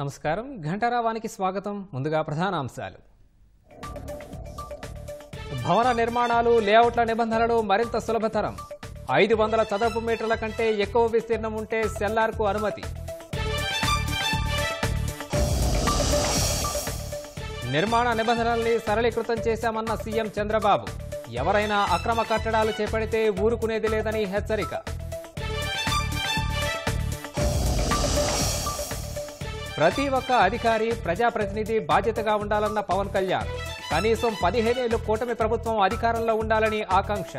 నమస్కారం ఘంటారావానికి స్వాగతం. ముందుగా ప్రధానాంశాలు. భవన నిర్మాణాలు లేఅవుట్ల నిబంధనలు మరింత సులభతరం. 500 చదరపు మీటర్ల కంటే ఎక్కువ విస్తీర్ణం ఉంటే సెల్లార్కు అనుమతి. నిర్మాణ నిబంధనల్ని సరళీకృతం చేశామన్న సీఎం చంద్రబాబు. ఎవరైనా అక్రమ కట్టడాలు చేపడితే ఊరుకునేది లేదని హెచ్చరిక. ప్రతి ఒక్క అధికారి ప్రజాప్రతినిధి బాధ్యతగా ఉండాలన్న పవన్ కళ్యాణ్. కనీసం 15 ఏళ్లు కూటమి ప్రభుత్వం అధికారంలో ఉండాలని ఆకాంక్ష.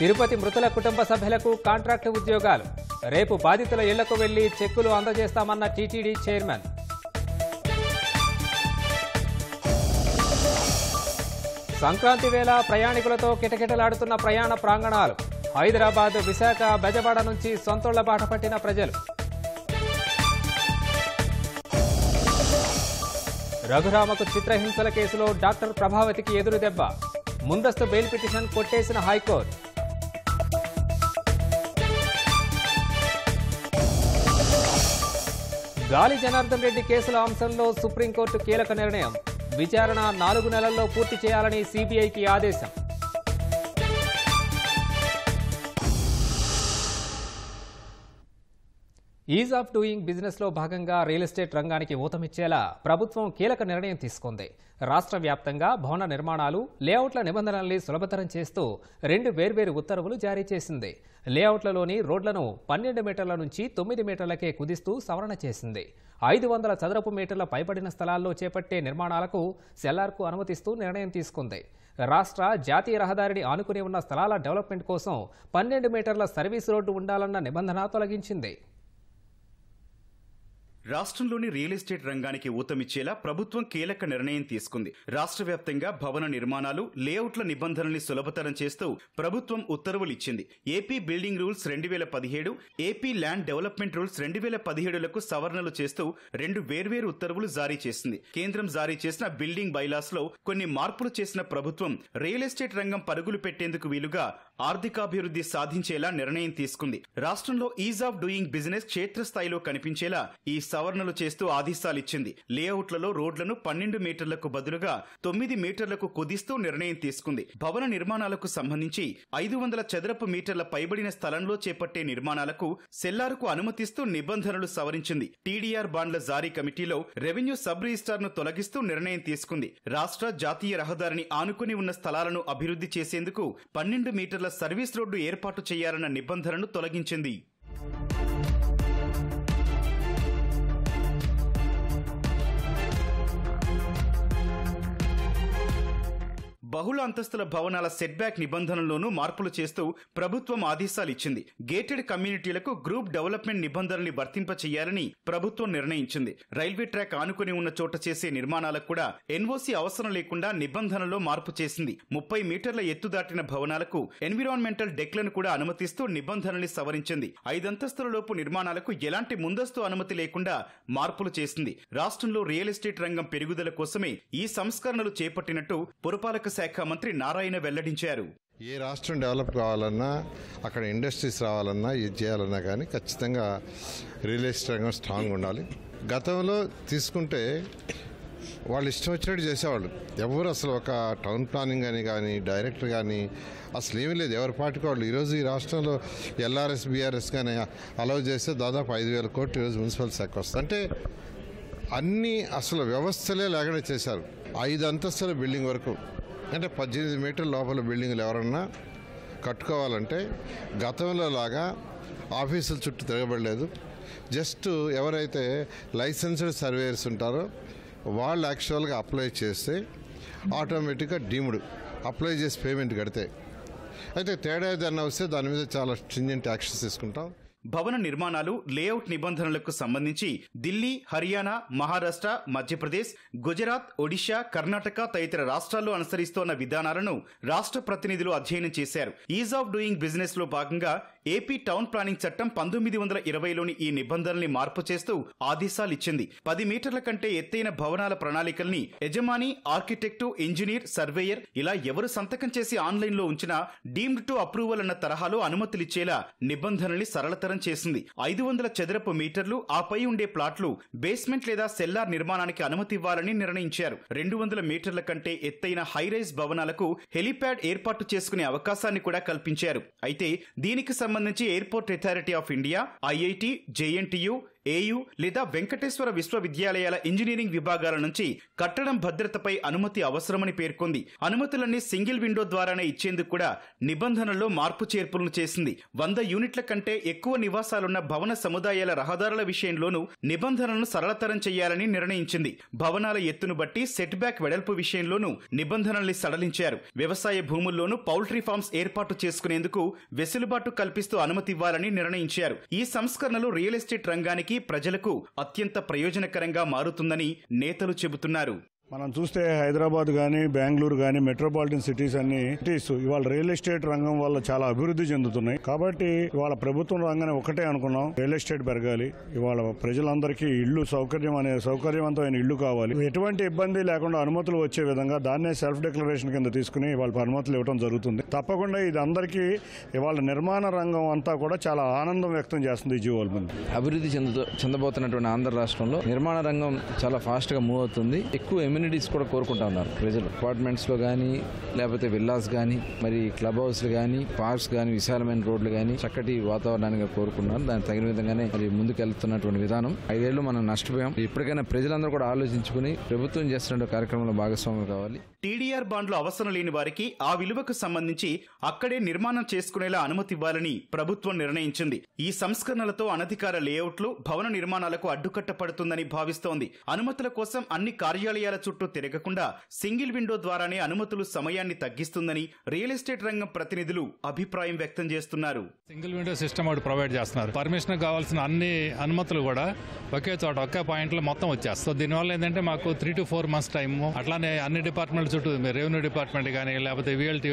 తిరుపతి మృతుల కుటుంబ సభ్యులకు కాంట్రాక్టు ఉద్యోగాలు. రేపు బాధితుల ఇళ్లకు వెళ్లి చెక్కులు అందజేస్తామన్న టీటీడీ చైర్మన్. సంక్రాంతి వేళ ప్రయాణికులతో కిటకిటలాడుతున్న ప్రయాణ ప్రాంగణాలు. హైదరాబాద్, విశాఖ, బెజవాడ నుంచి సొంతోళ్ల బాట పట్టిన ప్రజలు. రఘురామకు చిత్రహింసల కేసులో డాక్టర్ ప్రభావతికి ఎదురు దెబ్బ. ముందస్తు బెయిల్ పిటిషన్ కొట్టేసిన హైకోర్టు. గాలి జనార్దన్ రెడ్డి కేసుల అంశంలో సుప్రీంకోర్టు కీలక నిర్ణయం. విచారణ 4 నెలల్లో పూర్తి చేయాలని సీబీఐకి ఆదేశం. ఈజ్ ఆఫ్ డూయింగ్ బిజినెస్ లో భాగంగా రియల్ ఎస్టేట్ రంగానికి ఊతమిచ్చేలా ప్రభుత్వం కీలక నిర్ణయం తీసుకుంది. రాష్ట్ర వ్యాప్తంగా భవన నిర్మాణాలు, లేఅవుట్ల నిబంధనల్ని సులభతరం చేస్తూ 2 వేర్వేరు ఉత్తర్వులు జారీ చేసింది. లేఅవుట్లలోని రోడ్లను 12 మీటర్ల నుంచి 9 మీటర్లకే కుదిస్తూ సవరణ చేసింది. 500 చదరపు మీటర్ల పైబడిన స్థలాల్లో చేపట్టే నిర్మాణాలకు సెల్లార్కు అనుమతిస్తూ నిర్ణయం తీసుకుంది. రాష్ట్ర జాతీయ రహదారిని ఆనుకుని ఉన్న స్థలాల డెవలప్మెంట్ కోసం 12 మీటర్ల సర్వీస్ రోడ్డు ఉండాలన్న నిబంధన తొలగించింది. రాష్ట్రంలోని రియల్ ఎస్టేట్ రంగానికి ఊతమిచ్చేలా ప్రభుత్వం కీలక నిర్ణయం తీసుకుంది. రాష్ట్ర వ్యాప్తంగా భవన నిర్మాణాలు, లేఅవుట్ల నిబంధనల్ని సులభతరం చేస్తూ ప్రభుత్వం ఉత్తర్వులు ఇచ్చింది. AP building rules 2017, AP land development rules 2017లకు సవరణలు చేస్తూ 2 వేర్వేరు ఉత్తర్వులు జారీ చేసింది. కేంద్రం జారీ చేసిన బిల్డింగ్ బైలాస్ లో కొన్ని మార్పులు చేసిన ప్రభుత్వం రియల్ ఎస్టేట్ రంగం పరుగులు పెట్టేందుకు వీలుగా ఆర్థికాభివృద్ధి సాధించేలా నిర్ణయం తీసుకుంది. రాష్ట్రంలో ఈజ్ ఆఫ్ డూయింగ్ బిజినెస్ క్షేత్రస్థాయిలో కనిపించేలా ఈ సవరణలు చేస్తూ ఆదేశాలిచ్చింది. లేఅవుట్లలో రోడ్లను 12 మీటర్లకు బదులుగా 9 మీటర్లకు కుదిస్తూ నిర్ణయం తీసుకుంది. భవన నిర్మాణాలకు సంబంధించి 500 చదరపు మీటర్ల పైబడిన స్థలంలో చేపట్టే నిర్మాణాలకు సెల్లార్కు అనుమతిస్తూ నిబంధనలు సవరించింది. టీడీఆర్ బాండ్ల జారీ కమిటీలో రెవెన్యూ సబ్ రిజిస్ట్రార్ను తొలగిస్తూ నిర్ణయం తీసుకుంది. రాష్ట్ర జాతీయ రహదారిని ఆనుకుని ఉన్న స్థలాలను అభివృద్ధి చేసేందుకు 12 మీటర్ల సర్వీస్ రోడ్డు ఏర్పాటు చేయాలన్న నిబంధనను తొలగించింది. బహుళ అంతస్తుల భవనాల సెట్ బ్యాక్ నిబంధనల్లోనూ మార్పులు చేస్తూ ప్రభుత్వం ఆదేశాలిచ్చింది. గేటెడ్ కమ్యూనిటీలకు గ్రూప్ డెవలప్మెంట్ నిబంధనల్ని వర్తింపచేయాలని ప్రభుత్వం నిర్ణయించింది. రైల్వే ట్రాక్ ఆనుకుని ఉన్న చోట చేసే నిర్మాణాలకు కూడా ఎన్ఓసీ అవసరం లేకుండా నిబంధనలో మార్పు చేసింది. 30 మీటర్ల ఎత్తు దాటిన భవనాలకు ఎన్విరాన్మెంటల్ డెక్లను కూడా అనుమతిస్తూ నిబంధనల్ని సవరించింది. 5 అంతస్తులలోపు నిర్మాణాలకు ఎలాంటి ముందస్తు అనుమతి లేకుండా మార్పులు చేసింది. రాష్ట్రంలో రియల్ ఎస్టేట్ రంగం పెరుగుదల కోసమే ఈ సంస్కరణలు చేపట్టినట్టు పురపాలక శాఖ మంత్రి నారాయణ వెల్లడించారు. ఏ రాష్ట్రం డెవలప్ కావాలన్నా, అక్కడ ఇండస్ట్రీస్ రావాలన్నా, ఇది చేయాలన్నా కానీ ఖచ్చితంగా రియల్ ఎస్టేట్ రంగం స్ట్రాంగ్ ఉండాలి. గతంలో తీసుకుంటే వాళ్ళు ఇష్టం వచ్చినట్టు చేసేవాళ్ళు. ఎవరు అసలు ఒక టౌన్ ప్లానింగ్ అని కానీ డైరెక్టర్ కానీ అసలు ఏమీ లేదు, ఎవరి పార్టీకి వాళ్ళు. ఈరోజు ఈ రాష్ట్రంలో ఎల్ఆర్ఎస్, బీఆర్ఎస్ కానీ అలౌ చేస్తే దాదాపు 5,000 కోట్లు ఈరోజు మున్సిపల్ శాఖ వస్తుంది. అంటే అన్ని అసలు వ్యవస్థలే లేకుండా చేశారు. 5 అంతస్తుల బిల్డింగ్ వరకు, అంటే 18 మీటర్ల లోపల బిల్డింగ్లు ఎవరన్నా కట్టుకోవాలంటే గతంలో లాగా ఆఫీసుల చుట్టూ తిరగబడలేదు. జస్ట్ ఎవరైతే లైసెన్స్డ్ సర్వేయర్స్ ఉంటారో వాళ్ళు యాక్చువల్గా అప్లై చేస్తే ఆటోమేటిక్గా డీమ్డ్ అప్లై చేసి పేమెంట్ కడితే, అయితే తేడా ఏదన్నా వస్తే దాని మీద చాలా స్ట్రింజెంట్ యాక్షన్స్ తీసుకుంటాం. భవన నిర్మాణాలు, లేఅవుట్ నిబంధనలకు సంబంధించి ఢిల్లీ, హర్యానా, మహారాష్ట్ర, మధ్యప్రదేశ్, గుజరాత్, ఒడిశా, కర్ణాటక తదితర రాష్ట్రాల్లో అనుసరిస్తోన్న విధానాలను రాష్ట్ర ప్రతినిధులు అధ్యయనం చేశారు. ఈజ్ ఆఫ్ డూయింగ్ బిజినెస్ లో భాగంగా ఏపీ టౌన్ ప్లానింగ్ చట్టం 1920లోని ఈ నిబంధనల్ని మార్పు చేస్తూ ఆదేశాలిచ్చింది. 10 మీటర్ల కంటే ఎత్తైన భవనాల ప్రణాళికల్ని యజమాని, ఆర్కిటెక్టు, ఇంజనీర్, సర్వేయర్ ఇలా ఎవరు సంతకం చేసి ఆన్లైన్ లో ఉంచినా డీమ్డ్ టు అప్రూవల్ అన్న తరహాలో అనుమతులిచ్చేలా నిబంధనల్ని సరళతరం చేసింది. 500 చదరపు మీటర్లు ఆపై ఉండే ప్లాట్లు బేస్మెంట్ లేదా సెల్లార్ నిర్మాణానికి అనుమతి ఇవ్వాలని నిర్ణయించారు. 200 మీటర్ల కంటే ఎత్తైన హైరైజ్ భవనాలకు హెలిప్యాడ్ ఏర్పాటు చేసుకునే అవకాశాన్ని కూడా కల్పించారు. అయితే దీనికి సంబంధించి airport authority of India, IIT, JNTU, AU లేదా వెంకటేశ్వర విశ్వవిద్యాలయాల ఇంజనీరింగ్ విభాగాల నుంచి కట్టడం భద్రతపై అనుమతి అవసరమని పేర్కొంది. అనుమతులన్నీ సింగిల్ విండో ద్వారానే ఇచ్చేందుకు కూడా నిబంధనల్లో మార్పు చేర్పులను చేసింది. 100 యూనిట్ల కంటే ఎక్కువ నివాసాలున్న భవన సముదాయాల రహదారుల విషయంలోనూ నిబంధనలను సరళతరం చేయాలని నిర్ణయించింది. భవనాల ఎత్తును బట్టి సెట్ బ్యాక్ వెడల్పు విషయంలోనూ నిబంధనల్ని సడలించారు. వ్యవసాయ భూముల్లోనూ పౌల్ట్రీ ఫార్మ్స్ ఏర్పాటు చేసుకునేందుకు వెసులుబాటు కల్పిస్తూ అనుమతి ఇవ్వాలని నిర్ణయించారు. ఈ సంస్కరణలు రియల్ ఎస్టేట్ రంగానికి, ప్రజలకు అత్యంత ప్రయోజనకరంగా మారుతుందని నేతలు చెబుతున్నారు. మనం చూస్తే హైదరాబాద్ కానీ, బెంగళూరు కానీ, మెట్రోపాలిటన్ సిటీస్ ఇవాళ రియల్ ఎస్టేట్ రంగం వల్ల చాలా అభివృద్ధి చెందుతున్నాయి. కాబట్టి ఇవాళ ప్రభుత్వం రంగానే ఒకటే అనుకున్నాం, రియల్ ఎస్టేట్ పెరగాలి. ఇవాళ ప్రజలందరికీ ఇల్లు సౌకర్యవంతమైన ఇల్లు కావాలి. ఎటువంటి ఇబ్బంది లేకుండా అనుమతులు వచ్చే విధంగా దాన్నే సెల్ఫ్ డిక్లరేషన్ కింద తీసుకుని ఇవాళ అనుమతులు ఇవ్వడం జరుగుతుంది. తప్పకుండా ఇది అందరికీ ఇవాళ నిర్మాణ రంగం అంతా కూడా చాలా ఆనందం వ్యక్తం చేస్తుంది. ఈ జీవోల ముందు అభివృద్ధి చెందబోతున్నటువంటి ఆంధ్ర రాష్ట్రంలో నిర్మాణ రంగం చాలా ఫాస్ట్ గా మూవ్ అవుతుంది. ఎక్కువ ఎమ్యూనిటీస్ కూడా కోరుకుంటా ఉన్నారు ప్రజలు. అపార్ట్మెంట్స్ లో కానీ, లేకపోతే విల్లాస్ కానీ, మరి క్లబ్ హౌస్లు కానీ, పార్క్స్ కానీ, విశాలమైన రోడ్లు కానీ చక్కటి వాతావరణాన్ని కోరుకున్నారు. దానికి తగిన విధంగానే మరి ముందుకెళ్తున్నటువంటి విధానం. 5 ఏళ్లు మనం నష్టపోయాం. ఇప్పటికైనా ప్రజలందరూ కూడా ఆలోచించుకుని ప్రభుత్వం చేస్తున్న కార్యక్రమంలో భాగస్వామ్యం కావాలి. టీడీఆర్ బాండ్లు అవసరం లేని వారికి ఆ విలువకు సంబంధించి అక్కడే నిర్మాణం చేసుకునేలా అనుమతి ఇవ్వాలని ప్రభుత్వం నిర్ణయించింది. ఈ సంస్కరణలతో అనధికార లేఅవుట్లు, భవన నిర్మాణాలకు అడ్డుకట్ట పడుతుందని భావిస్తోంది. అనుమతుల కోసం అన్ని కార్యాలయాల చుట్టూ తిరగకుండా సింగిల్ విండో ద్వారానే అనుమతులు సమయాన్ని తగ్గిస్తుందని రియల్ ఎస్టేట్ రంగం ప్రతినిధులు అభిప్రాయం వ్యక్తం చేస్తున్నారు. సింగిల్ విండో సిస్టమ్ ఒకటి ప్రొవైడ్ చేస్తున్నారు. పర్మిషన్ కావాల్సిన అన్ని అనుమతులు కూడా ఒకే చోట ఒకే పాయింట్ లో మొత్తం వచ్చేస్తారు. సో దీనివల్ల ఏంటంటే మాకు 3 to 4 months టైం, అట్లానే అన్ని డిపార్ట్మెంట్ చుట్టూ రెవెన్యూ డిపార్ట్మెంట్ కానీ, లేకపోతే విఎల్టీ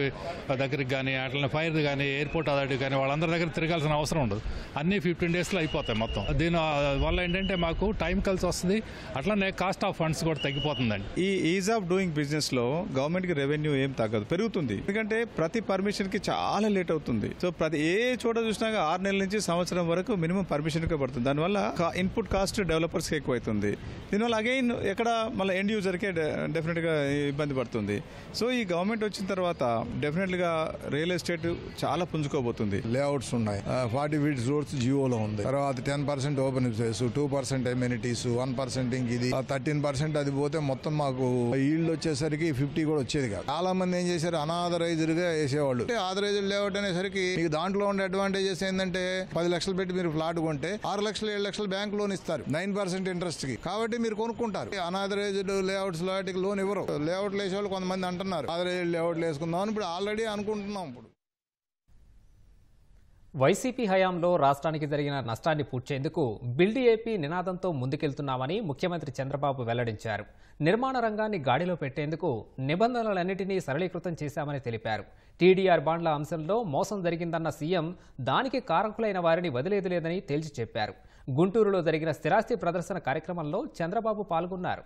దగ్గరికి కానీ, అట్లనే ఫైర్ కానీ, ఎయిర్పోర్ట్ అథారిటీ కానీ వాళ్ళందరి దగ్గర తిరగాల్సిన అవసరం ఉండదు. అన్ని 15 days లో అయిపోతాయి మొత్తం. దీని వల్ల ఏంటంటే మాకు టైం కలిసి వస్తుంది, అట్లానే కాస్ట్ ఆఫ్ ఫండ్స్ కూడా తగ్గిపోతుందండి. ఈ ఈజ్ ఆఫ్ డూయింగ్ బిజినెస్ లో గవర్నమెంట్ కి రెవెన్యూ ఏం తగ్గదు, పెరుగుతుంది. ఎందుకంటే ప్రతి పర్మిషన్ కి చాలా లేట్ అవుతుంది. సో ప్రతి ఏ చోట చూసినా 6 నెలల నుంచి సంవత్సరం వరకు మినిమం పర్మిషన్ కే పడుతుంది. దానివల్ల ఇన్పుట్ కాస్ట్ డెవలపర్స్ కి ఎక్కువ అవుతుంది. దీనివల్ల అగైన్ ఎక్కడ మళ్ళీ ఎండ్ యూజర్ కే డెఫినెట్ గా ఇబ్బంది పడుతుంది. సో ఈ గవర్నమెంట్ వచ్చిన తర్వాత డెఫినెట్ గా రియల్ ఎస్టేట్ చాలా పుంజుకోబోతుంది. లేఅవుట్స్ ఉన్నాయి, 40 feet రోడ్స్ జియోలో ఉంది. తర్వాత 10% ఓపెన్ స్పేస్, 2% ఎమ్యూనిటీస్, 1% ఇది, 13% అది పోతే మొత్తం మాకు ఈల్డ్ వచ్చేసరికి 50 కూడా వచ్చేది కాదు. చాలా మంది ఏం చేశారు, అనాథరైజ్డ్ గా వేసేవాళ్ళు. ఆథరైజ్డ్ లేఅవుట్ అనేసరికి మీకు దాంట్లో ఉండే అడ్వాంటేజెస్ ఏంటంటే 10 లక్షలు పెట్టి మీరు ఫ్లాట్ కొంటే 6 లక్షలు 7 లక్షలు బ్యాంక్ లోన్ ఇస్తారు 9% ఇంట్రెస్ట్ కి. కాబట్టి మీరు కొనుక్కుంటారు. అనాథరైజ్డ్ లేఅవుట్స్ వాటికి లోన్ ఇవ్వరు. లేఅవుట్లు వేసేవాళ్ళు కొంతమంది అంటున్నారు ఆథరైజ్డ్ లేఅవుట్లు వేసుకుందాం, ఇప్పుడు ఆల్రెడీ అనుకుంటున్నాం. ఇప్పుడు వైసీపీ హయాంలో రాష్ట్రానికి జరిగిన నష్టాన్ని పూడ్చేందుకు బిల్డ్ ఏపీ నినాదంతో ముందుకెళ్తున్నామని ముఖ్యమంత్రి చంద్రబాబు వెల్లడించారు. నిర్మాణ రంగాన్ని గాడిలో పెట్టేందుకు నిబంధనలన్నింటినీ సరళీకృతం చేశామని తెలిపారు. టీడీఆర్ బాండ్ల అంశంలో మోసం జరిగిందన్న సీఎం దానికి కారకులైన వారిని వదిలేది లేదని తేల్చి చెప్పారు. గుంటూరులో జరిగిన స్థిరాస్తి ప్రదర్శన కార్యక్రమంలో చంద్రబాబు పాల్గొన్నారు.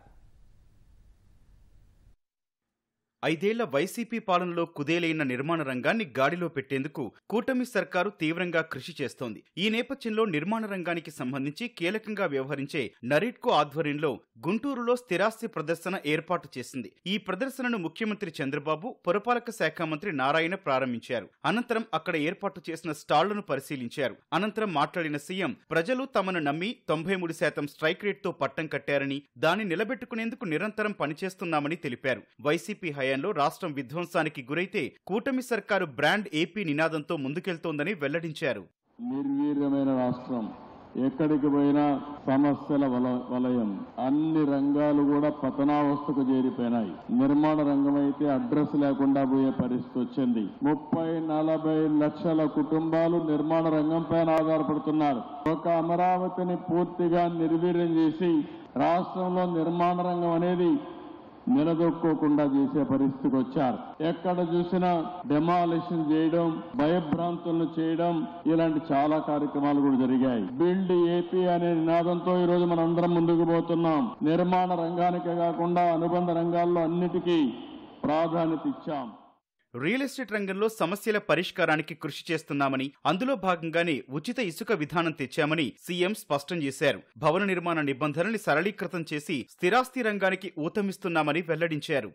5 ఏళ్ల వైసీపీ పాలనలో కుదేలైన నిర్మాణ రంగాన్ని గాడిలో పెట్టేందుకు కూటమి సర్కారు తీవ్రంగా కృషి చేస్తోంది. ఈ నేపథ్యంలో నిర్మాణ రంగానికి సంబంధించి కీలకంగా వ్యవహరించే నరిట్కో ఆధ్వర్యంలో గుంటూరులో స్థిరాస్తి ప్రదర్శన ఏర్పాటు చేసింది. ఈ ప్రదర్శనను ముఖ్యమంత్రి చంద్రబాబు, పురపాలక శాఖ మంత్రి నారాయణ ప్రారంభించారు. అనంతరం అక్కడ ఏర్పాటు చేసిన స్టాళ్లను పరిశీలించారు. అనంతరం మాట్లాడిన సీఎం ప్రజలు తమను నమ్మి 93% స్ట్రైక్ రేట్తో పట్టం కట్టారని, దాన్ని నిలబెట్టుకునేందుకు నిరంతరం పనిచేస్తున్నామని తెలిపారు. వైసీపీ హయాంలో రాష్ట్రం విధ్వంసానికి గురైతే కూటమి సర్కారు బ్రాండ్ ఏపీ నినాదంతో ముందుకెళ్తోందని వెల్లడించారు. నిర్వీర్యమైన రాష్ట్రం, ఎక్కడికి పోయినా సమస్యల వలయం, అన్ని రంగాలు కూడా పతనావస్థకు చేరిపోయినాయి. నిర్మాణ రంగం అయితే అడ్రస్ లేకుండా పోయే పరిస్థితి వచ్చింది. 30-40 లక్షల కుటుంబాలు నిర్మాణ రంగం పైన ఆధారపడుతున్నారు. ఒక అమరావతిని పూర్తిగా నిర్వీర్యం చేసి రాష్ట్రంలో నిర్మాణ రంగం అనేది నిలదొక్కోకుండా చేసే పరిస్థితికి వచ్చారు. ఎక్కడ చూసినా డెమాలిషన్ చేయడం, భయభ్రాంతులను చేయడం, ఇలాంటి చాలా కార్యక్రమాలు కూడా జరిగాయి. బిల్డ్ ఏపీ అనే నినాదంతో ఈ రోజు మనం అందరం ముందుకు పోతున్నాం. నిర్మాణ రంగానికే కాకుండా అనుబంధ రంగాల్లో అన్నిటికీ ప్రాధాన్యత ఇచ్చాం. రియల్ ఎస్టేట్ రంగంలో సమస్యల పరిష్కారానికి కృషి చేస్తున్నామని, అందులో భాగంగానే ఉచిత ఇసుక విధానం తెచ్చామని సీఎం స్పష్టం చేశారు. భవన నిర్మాణ నిబంధనల్ని సరళీకృతం చేసి స్థిరాస్తి రంగానికి ఊతమిస్తున్నామని వెల్లడించారు.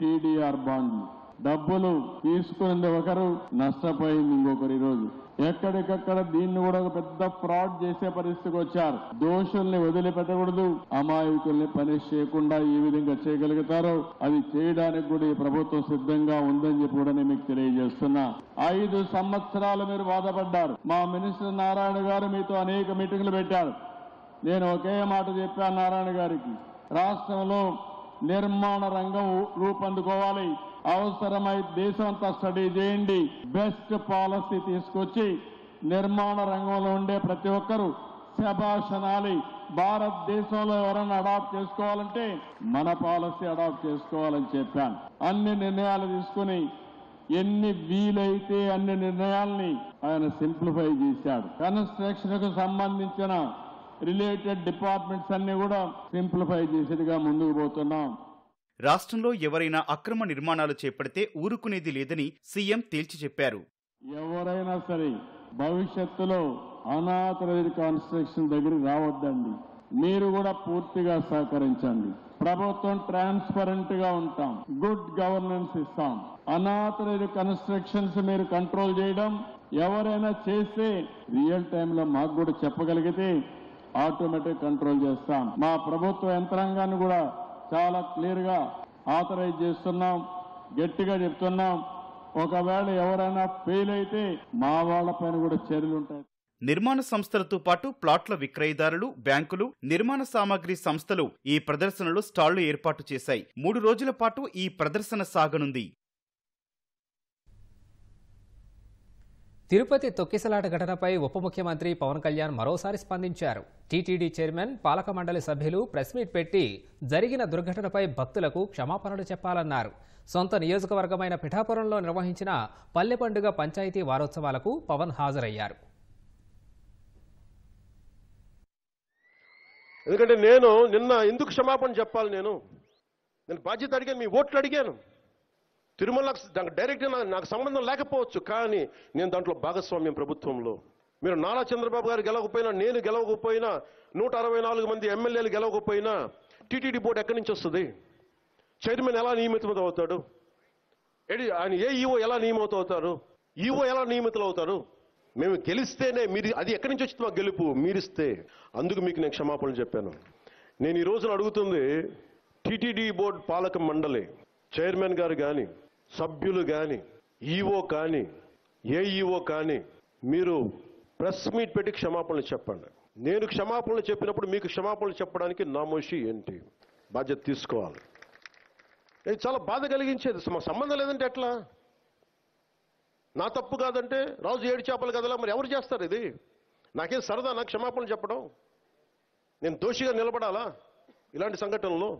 టీడీఆర్ బాండ్లు డబ్బులు తీసుకున్నది ఒకరు, నష్టపోయింది ఇంకొకరు. ఈరోజు ఎక్కడికక్కడ దీన్ని కూడా ఒక పెద్ద ఫ్రాడ్ చేసే పరిస్థితికి వచ్చారు. దోషుల్ని వదిలిపెట్టకూడదు, అమాయకుల్ని పనిష్ చేయకుండా ఈ విధంగా చేయగలుగుతారో అది చేయడానికి కూడా ఈ ప్రభుత్వం సిద్ధంగా ఉందని చెప్పి కూడా నేను మీకు తెలియజేస్తున్నా. 5 సంవత్సరాలు మీరు బాధపడ్డారు. మా మినిస్టర్ నారాయణ గారు మీతో అనేక మీటింగ్లు పెట్టారు. నేను ఒకే మాట చెప్పాను నారాయణ గారికి, రాష్ట్రంలో నిర్మాణ రంగం రూపొందుకోవాలి. అవసరమై దేశం అంతా స్టడీ చేయండి, బెస్ట్ పాలసీ తీసుకొచ్చి నిర్మాణ రంగంలో ఉండే ప్రతి ఒక్కరూ శభాష్ అనాలి. భారతదేశంలో ఎవరైనా అడాప్ట్ చేసుకోవాలంటే మన పాలసీ అడాప్ట్ చేసుకోవాలని చెప్పాను. అన్ని నిర్ణయాలు తీసుకుని ఎన్ని వీలైతే అన్ని నిర్ణయాల్ని ఆయన సింప్లిఫై చేశాడు. కన్స్ట్రక్షన్ కు సంబంధించిన రిలేటెడ్ డిపార్ట్మెంట్స్ అన్ని కూడా సింప్లిఫై చేసేదిగా ముందుకు పోతున్నాం. రాష్ట్రంలో ఎవరైనా అక్రమ నిర్మాణాలు చేపడితే ఊరుకునేది లేదని సీఎం తేల్చి చెప్పారు. ఎవరైనా సరే భవిష్యత్తులో అనాథరైజ్డ్ కన్స్ట్రక్షన్ దగ్గరికి రావద్దండి. మీరు కూడా పూర్తిగా సహకరించండి. ప్రభుత్వం ట్రాన్స్పరెంట్ గా ఉంటాం, గుడ్ గవర్నెన్స్ ఇస్తాం. అనాథరైజ్డ్ కన్స్ట్రక్షన్స్ మీరు కంట్రోల్ చేయడం, ఎవరైనా చేస్తే రియల్ టైంలో మాకు కూడా చెప్పగలిగితే ఆటోమేటిక్ కంట్రోల్ చేస్తాం. మా ప్రభుత్వ యంత్రాంగాన్ని కూడా చాలా క్లియర్ గా ఆథరైజ్ చేస్తున్నాం, గట్టిగా చెప్తున్నాం. ఒకవేళ ఎవరైనా ఫెయిల్ అయితే మా వాళ్లపైన కూడా చర్యలు ఉంటాయి. నిర్మాణ సంస్థలతో పాటు ప్లాట్ల విక్రయదారులు, బ్యాంకులు, నిర్మాణ సామాగ్రి సంస్థలు ఈ ప్రదర్శనలో స్టాళ్లు ఏర్పాటు చేశాయి. 3 రోజుల పాటు ఈ ప్రదర్శన సాగనుంది. తిరుపతి తొక్కిసలాట ఘటనపై ఉప ముఖ్యమంత్రి పవన్ కళ్యాణ్ మరోసారి స్పందించారు. టీటీడీ చైర్మన్, పాలక మండలి సభ్యులు ప్రెస్ మీట్ పెట్టి జరిగిన దుర్ఘటనపై భక్తులకు క్షమాపణలు చెప్పాలన్నారు. సొంత నియోజకవర్గమైన పిఠాపురంలో నిర్వహించిన పల్లె పండుగ పంచాయతీ వారోత్సవాలకు పవన్ హాజరయ్యారు. ఎందుకంటే నేను నిన్న ఎందుకు క్షమాపణ చెప్పాలి? నేను బాధ్యత అడిగాను, మీ ఓట్లు అడిగాను. తిరుమలకు డైరెక్ట్ నాకు సంబంధం లేకపోవచ్చు, కానీ నేను దాంట్లో భాగస్వామ్యం. ప్రభుత్వంలో మీరు నారా చంద్రబాబు గారు గెలవకపోయినా, నేను గెలవకపోయినా, 164 మంది ఎమ్మెల్యేలు గెలవకపోయినా టీటీడీ బోర్డు ఎక్కడి నుంచి వస్తుంది? చైర్మన్ ఎలా నియమితం అవుతాడు? ఆయన ఈఓ ఎలా నియమితం అవుతారు? ఈఓ ఎలా నియమితులు అవుతారు? మేము గెలిస్తేనే మీరు, అది ఎక్కడి నుంచి వచ్చింది మా గెలుపు? మీరిస్తే. అందుకు మీకు నేను క్షమాపణలు చెప్పాను. నేను ఈ రోజున అడుగుతుంది, టీటీడీ బోర్డు పాలక మండలి చైర్మన్ గారు కానీ, సభ్యులు కానీ, ఈఓ కానీ, ఏఈఓ కానీ, మీరు ప్రెస్ మీట్ పెట్టి క్షమాపణలు చెప్పండి. నేను క్షమాపణలు చెప్పినప్పుడు మీకు క్షమాపణలు చెప్పడానికి నామోషి ఏంటి? బాధ్యత తీసుకోవాలి. ఇది చాలా బాధ కలిగించేది. మా సంబంధం లేదంటే ఎట్లా? నా తప్పు కాదంటే రాజు 7 చేపలు కదలా, మరి ఎవరు చేస్తారు ఇది? నాకేం సరదా నాకు క్షమాపణలు చెప్పడం? నేను దోషిగా నిలబడాలా ఇలాంటి సంఘటనలో?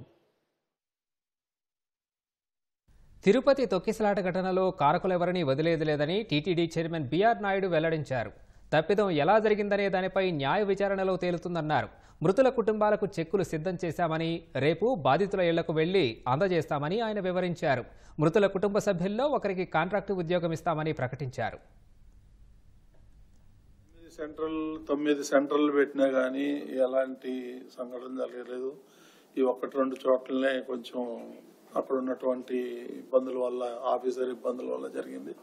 తిరుపతి తొక్కిసలాట ఘటనలో కారకులెవరినీ వదిలేది లేదని టీటీడీ చైర్మన్ బీఆర్ నాయుడు వెల్లడించారు. తప్పిదం ఎలా జరిగిందనే దానిపై న్యాయ విచారణలో తేలుతుందన్నారు. మృతుల కుటుంబాలకు చెక్కులు సిద్ధం చేశామని, రేపు బాధితుల ఇళ్లకు వెళ్లి అందజేస్తామని ఆయన వివరించారు. మృతుల కుటుంబ సభ్యుల్లో ఒకరికి కాంట్రాక్టు ఉద్యోగం ఇస్తామని ప్రకటించారు. 9 సెంటర్లు పెట్టినా కానీ ఎలాంటి సంఘటన జరగలేదు. ఈ 1-2 చోట్లనే కొంచెం అక్కడ ఉన్నటువంటి ఇబ్బందుల వల్ల, ఆఫీసర్ ఇబ్బందుల వల్ల జరిగింది.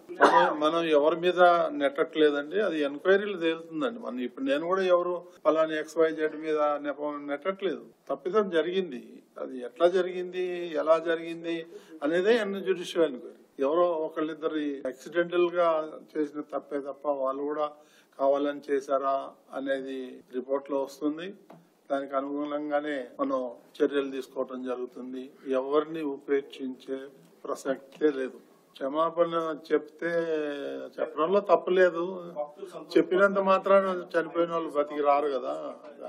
మనం ఎవరి మీద నెట్టట్లేదండి, అది ఎంక్వైరీలు తేలుతుందండి. మనం ఇప్పుడు నేను కూడా ఎవరు ఫలాని XYZ మీద నెట్టట్లేదు. తప్పిదం జరిగింది, అది ఎట్లా జరిగింది, ఎలా జరిగింది అనేదే జ్యుడిషియల్ ఎంక్వైరీ. ఎవరో ఒకళ్ళిద్దరు యాక్సిడెంటల్ గా చేసిన తప్పే తప్ప వాళ్ళు కూడా కావాలని చేశారా అనేది రిపోర్ట్ లో వస్తుంది. దానికి అనుగుణంగానే మనం చర్యలు తీసుకోవటం జరుగుతుంది. ఎవరిని ఉపేక్షించే ప్రసక్తే లేదు. క్షమాపణ చెప్తే చెప్పడంలో తప్పలేదు. చెప్పినంత మాత్రాన చనిపోయిన వాళ్ళు బతికి రారు కదా.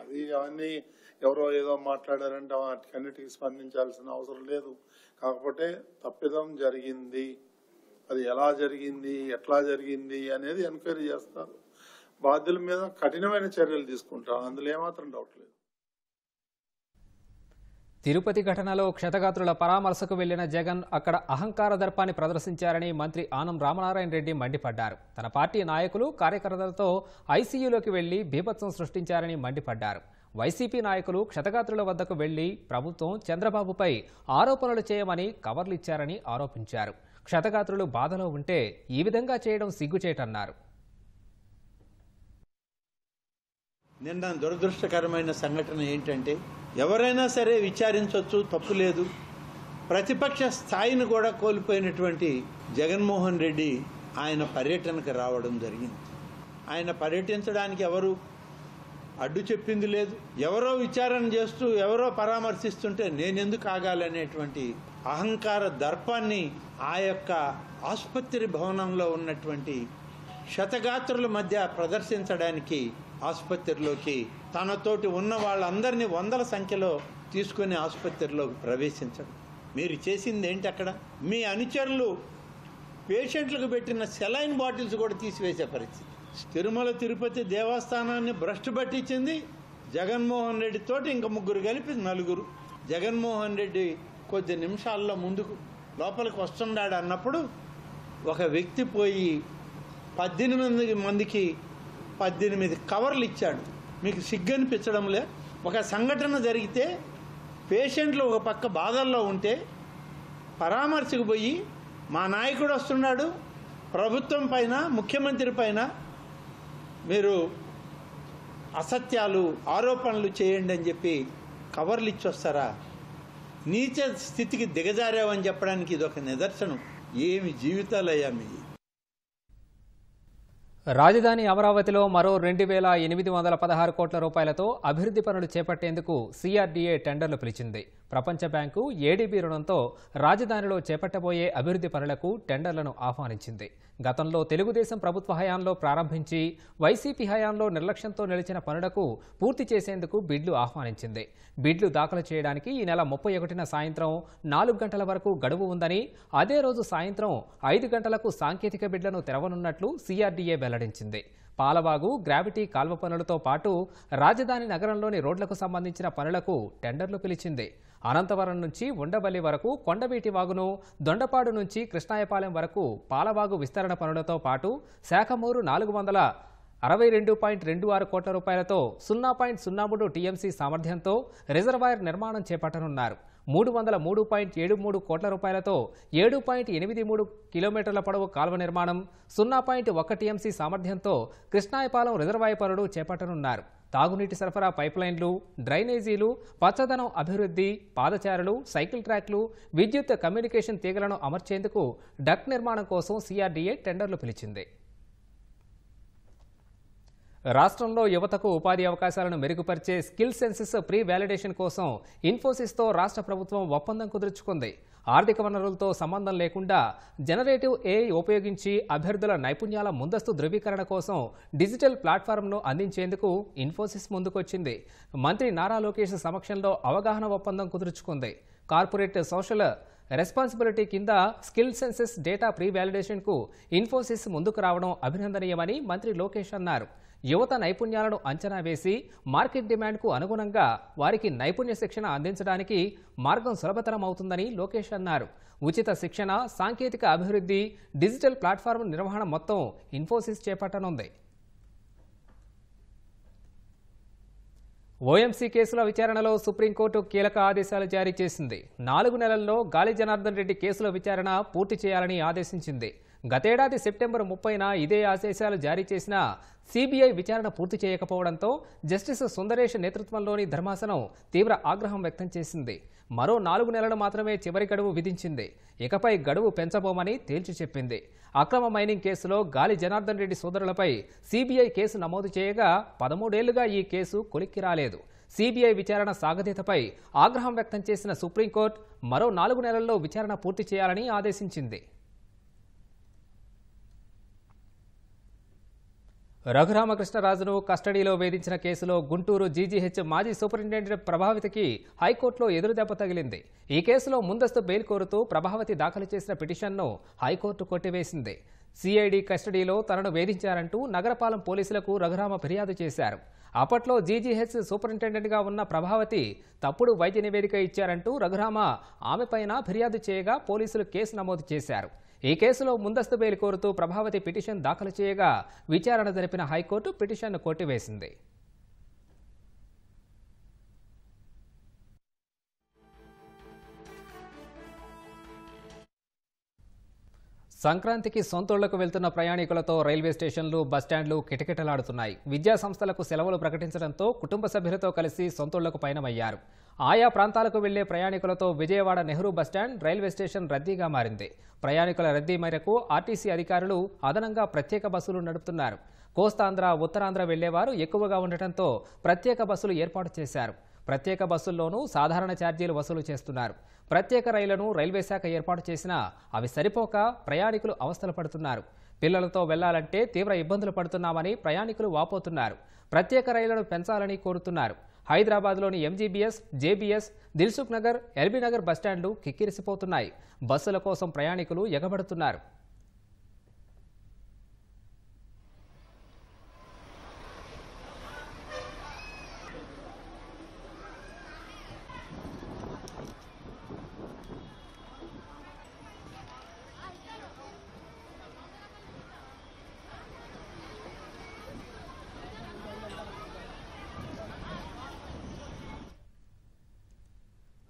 అది అవన్నీ ఎవరో ఏదో మాట్లాడారంటే వాటికన్నిటికీ స్పందించాల్సిన అవసరం లేదు. కాకపోతే తప్పిదం జరిగింది, అది ఎలా జరిగింది, ఎట్లా జరిగింది అనేది ఎంక్వైరీ చేస్తారు. బాధ్యుల మీద కఠినమైన చర్యలు తీసుకుంటారు, అందులో ఏమాత్రం డౌట్ లేదు. తిరుపతి ఘటనలో క్షతగాత్రుల పరామర్శకు వెళ్లిన జగన్ అక్కడ అహంకార దర్పాన్ని ప్రదర్శించారని మంత్రి ఆనం రామనారాయణ రెడ్డి మండిపడ్డారు. తన పార్టీ నాయకులు కార్యకర్తలతో ఐసీయూలోకి వెళ్లి బీభత్సం సృష్టించారని మండిపడ్డారు. వైసీపీ నాయకులు క్షతగాత్రుల వద్దకు వెళ్లి ప్రభుత్వం చంద్రబాబుపై ఆరోపణలు చేయమని కవర్లిచ్చారని ఆరోపించారు. క్షతగాత్రులు బాధలో ఉంటే ఈ విధంగా చేయడం సిగ్గుచేటన్నారు. నిన్న దురదృష్టకరమైన సంఘటన ఏంటంటే, ఎవరైనా సరే విచారించవచ్చు, తప్పు లేదు. ప్రతిపక్ష స్థాయిని కూడా కోల్పోయినటువంటి జగన్మోహన్ రెడ్డి ఆయన పర్యటనకు రావడం జరిగింది. ఆయన పర్యటించడానికి ఎవరు అడ్డు చెప్పింది లేదు. ఎవరో విచారణ చేస్తూ ఎవరో పరామర్శిస్తుంటే నేనెందుకు ఆగాలనేటువంటి అహంకార దర్పాన్ని ఆ యొక్క ఆసుపత్రి భవనంలో ఉన్నటువంటి క్షతగాత్రుల మధ్య ప్రదర్శించడానికి ఆసుపత్రిలోకి తనతోటి ఉన్న వాళ్ళందరినీ వందల సంఖ్యలో తీసుకుని ఆసుపత్రిలోకి ప్రవేశించడం. మీరు చేసింది ఏంటి అక్కడ? మీ అనుచరులు పేషెంట్లకు పెట్టిన సెలైన్ బాటిల్స్ కూడా తీసివేసే పరిస్థితి. తిరుమల తిరుపతి దేవస్థానాన్ని భ్రష్టు పట్టించింది జగన్మోహన్ రెడ్డి తోటి ఇంకా ముగ్గురు కలిపి నలుగురు. జగన్మోహన్ రెడ్డి కొద్ది నిమిషాల్లో ముందుకు లోపలికి వస్తున్నాడు అన్నప్పుడు ఒక వ్యక్తి పోయి 18 మందికి 18 కవర్లు ఇచ్చాడు. మీకు సిగ్గనిపించడం లే? ఒక సంఘటన జరిగితే పేషెంట్లు ఒక పక్క బాధల్లో ఉంటే పరామర్శకు పోయి మా నాయకుడు వస్తున్నాడు, ప్రభుత్వం పైన ముఖ్యమంత్రి పైన మీరు అసత్యాలు ఆరోపణలు చేయండి అని చెప్పి కవర్లు ఇచ్చొస్తారా? నీచ స్థితికి దిగజారావని చెప్పడానికి ఇదొక నిదర్శనం. ఏమి జీవితాలయ్యా మీ. రాజధాని అమరావతిలో మరో 2,816 కోట్ల రూపాయలతో అభివృద్ధి పనులు చేపట్టేందుకు సిఆర్డీఏ టెండర్లు పిలిచింది. ప్రపంచ బ్యాంకు ఏడీబీ రుణంతో రాజధానిలో చేపట్టబోయే అభివృద్ధి పనులకు టెండర్లను ఆహ్వానించింది. గతంలో తెలుగుదేశం ప్రభుత్వ హయాంలో ప్రారంభించి వైసీపీ హయాంలో నిర్లక్ష్యంతో నిలిచిన పనులకు పూర్తి చేసేందుకు బిడ్లు ఆహ్వానించింది. బిడ్లు దాఖలు చేయడానికి ఈ నెల 31న సాయంత్రం 4 గంటల వరకు గడువు ఉందని, అదే రోజు సాయంత్రం 5 గంటలకు సాంకేతిక బిడ్లను తెరవనున్నట్లు సిఆర్డీఏ వెల్లడించింది. పాలవాగు, గ్రావిటీ కాల్వ పనులతో పాటు రాజధాని నగరంలోని రోడ్లకు సంబంధించిన పనులకు టెండర్లు పిలిచింది. అనంతవరం నుంచి ఉండవల్లి వరకు కొండవీటి వాగును, దొండపాడు నుంచి కృష్ణాయపాలెం వరకు పాలవాగు విస్తరణ పనులతో పాటు శాఖమూరు 462.26 కోట్ల రూపాయలతో 0.03 టీఎంసీ సామర్థ్యంతో రిజర్వాయర్ నిర్మాణం చేపట్టనున్నారు. 303.73 కోట్ల రూపాయలతో 7.83 కిలోమీటర్ల పొడవు కాల్వ నిర్మాణం, 0.1 టీఎంసీ సామర్థ్యంతో కృష్ణాయపాలెం రిజర్వాయర్ పనులు చేపట్టనున్నారు. తాగునీటి సరఫరా పైప్లైన్లు, డ్రైనేజీలు, పచ్చదనం అభివృద్ధి, పాదచారులు, సైకిల్ ట్రాక్లు, విద్యుత్ కమ్యూనికేషన్ తీగలను అమర్చేందుకు డక్ట్ నిర్మాణం కోసం సిఆర్డీఏ టెండర్లు పిలిచింది. రాష్ట్రంలో యువతకు ఉపాధి అవకాశాలను మెరుగుపరిచే స్కిల్ సెన్సెస్ ప్రీ వ్యాలిడేషన్ కోసం ఇన్ఫోసిస్తో రాష్ట్ర ప్రభుత్వం ఒప్పందం కుదుర్చుకుంది. ఆర్థిక వనరులతో సంబంధం లేకుండా జనరేటివ్ ఏఐ ఉపయోగించి అభ్యర్థుల నైపుణ్యాల ముందస్తు ధృవీకరణ కోసం డిజిటల్ ప్లాట్ఫామ్ను అందించేందుకు ఇన్ఫోసిస్ ముందుకొచ్చింది. మంత్రి నారా లోకేష్ సమక్షంలో అవగాహన ఒప్పందం కుదుర్చుకుంది. కార్పొరేట్ సోషల్ రెస్పాన్సిబిలిటీ కింద స్కిల్ సెన్సెస్ డేటా ప్రీ వ్యాలిడేషన్కు ఇన్ఫోసిస్ ముందుకు రావడం అభినందనీయమని మంత్రి లోకేష్ అన్నారు. యువత నైపుణ్యాలను అంచనా వేసి మార్కెట్ డిమాండ్కు అనుగుణంగా వారికి నైపుణ్య శిక్షణ అందించడానికి మార్గం సులభతరం అవుతుందని లోకేష్ అన్నారు. ఉచిత శిక్షణ, సాంకేతిక అభివృద్ధి, డిజిటల్ ప్లాట్ఫామ్ నిర్వహణ మొత్తం ఇన్ఫోసిస్ చేపట్టనుంది. ఓఎంసీ కేసుల విచారణలో సుప్రీంకోర్టు కీలక ఆదేశాలు జారీ చేసింది. 4 నెలల్లో గాలి జనార్దన్ రెడ్డి కేసుల విచారణ పూర్తి చేయాలని ఆదేశించింది. గతేడాది సెప్టెంబర్ 30న ఇదే ఆదేశాలు జారీ చేసిన సిబిఐ విచారణ పూర్తి చేయకపోవడంతో జస్టిస్ సుందరేష్ నేతృత్వంలోని ధర్మాసనం తీవ్ర ఆగ్రహం వ్యక్తం చేసింది. మరో 4 నెలలు మాత్రమే చివరి గడువు విధించింది. ఇకపై గడువు పెంచబోమని తేల్చి చెప్పింది. అక్రమ మైనింగ్ కేసులో గాలి జనార్దన్ రెడ్డి సోదరులపై సిబిఐ కేసు నమోదు చేయగా 13 ఏళ్లుగా ఈ కేసు కొలిక్కి రాలేదు. సిబిఐ విచారణ సాగతీతపై ఆగ్రహం వ్యక్తం చేసిన సుప్రీంకోర్టు మరో 4 నెలల్లో విచారణ పూర్తి చేయాలని ఆదేశించింది. రఘురామకృష్ణరాజును కస్టడీలో వేధించిన కేసులో గుంటూరు జీజీహెచ్ మాజీ సూపరింటెండెంట్ ప్రభావతికి హైకోర్టులో ఎదురుదెబ్బ తగిలింది. ఈ కేసులో ముందస్తు బెయిల్ కోరుతూ ప్రభావతి దాఖలు చేసిన పిటిషన్ను హైకోర్టు కొట్టివేసింది. సిఐడి కస్టడీలో తనను వేధించారంటూ నగరపాలెం పోలీసులకు రఘురామ ఫిర్యాదు చేశారు. అప్పట్లో జీజీహెచ్ సూపరింటెండెంట్గా ఉన్న ప్రభావతి తప్పుడు వైద్య నివేదిక ఇచ్చారంటూ రఘురామ ఆమెపైన ఫిర్యాదు చేయగా పోలీసులు కేసు నమోదు చేశారు. ఈ కేసులో ముందస్తు బెయిల్ కోరుతూ ప్రభావతి పిటిషన్ దాఖలు చేయగా విచారణ జరిపిన హైకోర్టు పిటిషన్ను కొట్టివేసింది. సంక్రాంతికి సొంతూళ్లకు వెళ్తున్న ప్రయాణికులతో రైల్వే స్టేషన్లు, బస్టాండ్లు కిటకిటలాడుతున్నాయి. విద్యా సంస్థలకు సెలవులు ప్రకటించడంతో కుటుంబ సభ్యులతో కలిసి సొంతూళ్లకు పయనమయ్యారు. ఆయా ప్రాంతాలకు వెళ్లే ప్రయాణికులతో Vijayawada Nehru bus stand, railway station రద్దీగా మారింది. ప్రయాణికుల రద్దీ మేరకు ఆర్టీసీ అధికారులు అదనంగా ప్రత్యేక బస్సులు నడుపుతున్నారు. కోస్తాంధ్ర, ఉత్తరాంధ్ర వెళ్లేవారు ఎక్కువగా ఉండటంతో ప్రత్యేక బస్సులు ఏర్పాటు చేశారు. ప్రత్యేక బస్సుల్లోనూ సాధారణ ఛార్జీలు వసూలు చేస్తున్నారు. ప్రత్యేక రైళ్లను రైల్వే శాఖ ఏర్పాటు చేసినా అవి సరిపోక ప్రయాణికులు అవస్థలు పడుతున్నారు. పిల్లలతో వెళ్లాలంటే తీవ్ర ఇబ్బందులు పడుతున్నామని ప్రయాణికులు వాపోతున్నారు. ప్రత్యేక రైళ్లను పెంచాలని కోరుతున్నారు. హైదరాబాద్లోని MGBS, JBS, Dilsukh Nagar, LB Nagar బస్టాండ్లు కిక్కిరిసిపోతున్నాయి. బస్సుల కోసం ప్రయాణికులు ఎగబడుతున్నారు.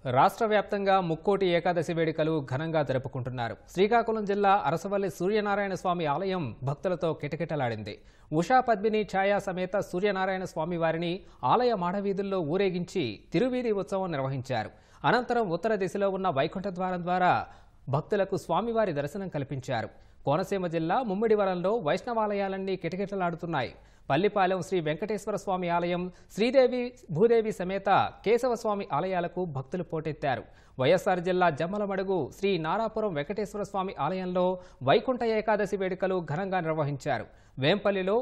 రాష్ట్ర వ్యాప్తంగా ముక్కోటి ఏకాదశి వేడుకలు ఘనంగా జరుపుకుంటున్నారు. శ్రీకాకుళం జిల్లా అరసవల్లి సూర్యనారాయణ స్వామి ఆలయం భక్తులతో కిటకిటలాడింది. ఉషా పద్మిని ఛాయా సమేత సూర్యనారాయణ స్వామి వారిని ఆలయ మాడవీధుల్లో ఊరేగించి తిరువీధి ఉత్సవం నిర్వహించారు. అనంతరం ఉత్తర దిశలో ఉన్న వైకుంఠ ద్వారం ద్వారా భక్తులకు స్వామివారి దర్శనం కల్పించారు. కోనసీమ జిల్లా ముమ్మిడివరంలో వైష్ణవాలయాలన్నీ కిటకిటలాడుతున్నాయి. పల్లిపాలెం శ్రీ వెంకటేశ్వర స్వామి ఆలయం, శ్రీదేవి భూదేవి సమేత కేశవస్వామి ఆలయాలకు భక్తులు పోటెత్తారు. వైఎస్ఆర్ జిల్లా జమ్మలమడుగు శ్రీ నారాపురం వెంకటేశ్వర స్వామి ఆలయంలో వైకుంఠ ఏకాదశి వేడుకలు ఘనంగా నిర్వహించారు. వేంపల్లిలో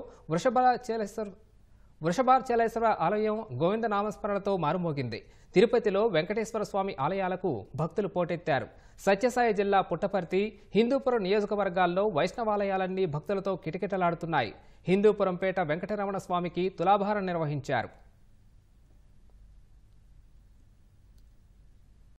వృషభాచలేశ్వర ఆలయం గోవింద నామస్మరణతో మారుమోగింది. తిరుపతిలో వెంకటేశ్వర స్వామి ఆలయాలకు భక్తులు పోటెత్తారు. సత్యసాయి జిల్లా పుట్టపర్తి, హిందూపురం నియోజకవర్గాల్లో వైష్ణవాలయాలన్నీ భక్తులతో కిటకిటలాడుతున్నాయి. హిందూపురంపేట వెంకటరమణ స్వామికి తులాభారం నిర్వహించారు.